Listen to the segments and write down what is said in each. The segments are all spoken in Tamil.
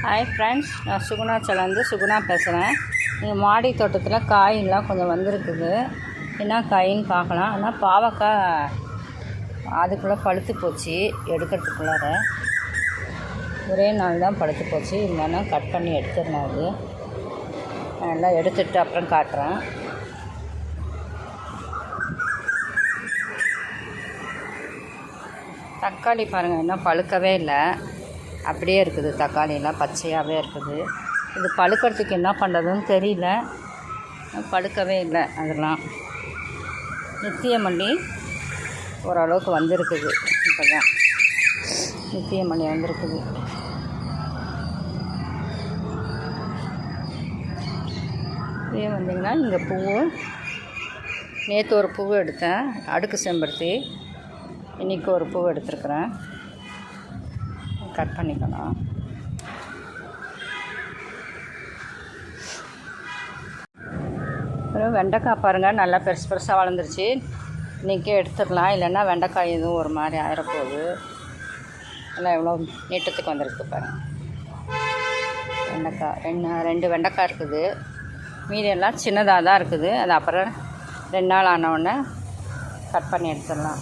ஹாய் ஃப்ரெண்ட்ஸ், நான் சுகுணாச்சலேருந்து சுகுணா பேசுகிறேன். எங்கள் மாடி தோட்டத்தில் காயெல்லாம் கொஞ்சம் வந்திருக்குது. என்ன காயின்னு பார்க்கலாம். ஆனால் பாவக்காய் அதுக்குள்ளே பழுத்து போச்சு. எடுக்கிறதுக்குள்ளார ஒரே நாள் தான் பழுத்து போச்சு. இல்லைன்னா கட் பண்ணி எடுத்துடணும். அது எல்லாம் எடுத்துகிட்டு அப்புறம் காட்டுறேன். தக்காளி பாருங்கள், இன்னும் பழுக்கவே இல்லை, அப்படியே இருக்குது. தக்காளியெல்லாம் பச்சையாகவே இருக்குது. இது பழுக்கிறதுக்கு என்ன பண்ணுறதுன்னு தெரியல. பழுக்கவே இல்லை. அதெல்லாம் நித்திய மல்லி ஓரளவுக்கு வந்திருக்குது. இப்போ தான் நித்திய மல்லி வந்திருக்குது. இதே வந்திங்கன்னா இங்கே பூவு, நேற்று ஒரு பூவு எடுத்தேன், அடுக்கு செம்பருத்தி. இன்றைக்கி ஒரு பூவு எடுத்துருக்குறேன். கட் பண்ணிக்கலாம். அப்புறம் வெண்டைக்காய் பாருங்கள், நல்லா பெருசு பெருசாக வளர்ந்துருச்சு. இன்றைக்கே எடுத்துடலாம், இல்லைன்னா வெண்டைக்காய் எதுவும் ஒரு மாதிரி ஆயிரப்போகுது. எல்லாம் எவ்வளோ நீட்டத்துக்கு வந்துருக்கு பாருங்கள். வெண்டைக்காய் ரெண்டு வெண்டைக்காய் இருக்குது. மீதியெல்லாம் சின்னதாக தான் இருக்குது. அது அப்புறம் 2 நாள் ஆனவுடனே கட் பண்ணி எடுத்துடலாம்.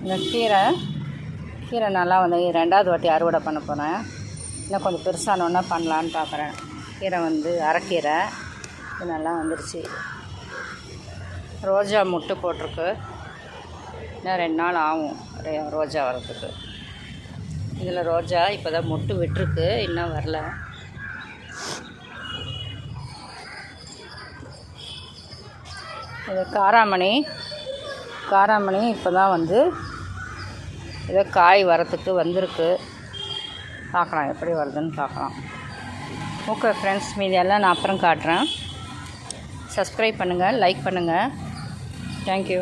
இந்த கீரை நல்லா வந்து 2வது வாட்டி அறுவடை பண்ண போகிறேன். இன்னும் கொஞ்சம் பெருசானோன்னா பண்ணலான்னு பார்க்குறேன். கீரை வந்து அரைக்கீரை, இது நல்லா வந்துருச்சு. ரோஜா முட்டு போட்டிருக்கு. இன்னும் 2 நாள் ஆகும் ரோஜா வரத்துக்கு. இதில் ரோஜா இப்போ தான் முட்டு விட்டுருக்கு, இன்னும் வரல. இது காராமணி இப்போ தான் வந்து ஏதோ காய் வரத்துக்கு வந்திருக்கு. பார்க்கலாம் எப்படி வருதுன்னு பார்க்கலாம். ஓகே ஃப்ரெண்ட்ஸ், மீதியெல்லாம் நான் அப்புறம் காட்டுறேன். சப்ஸ்கிரைப் பண்ணுங்கள், லைக் பண்ணுங்கள். தேங்க்யூ.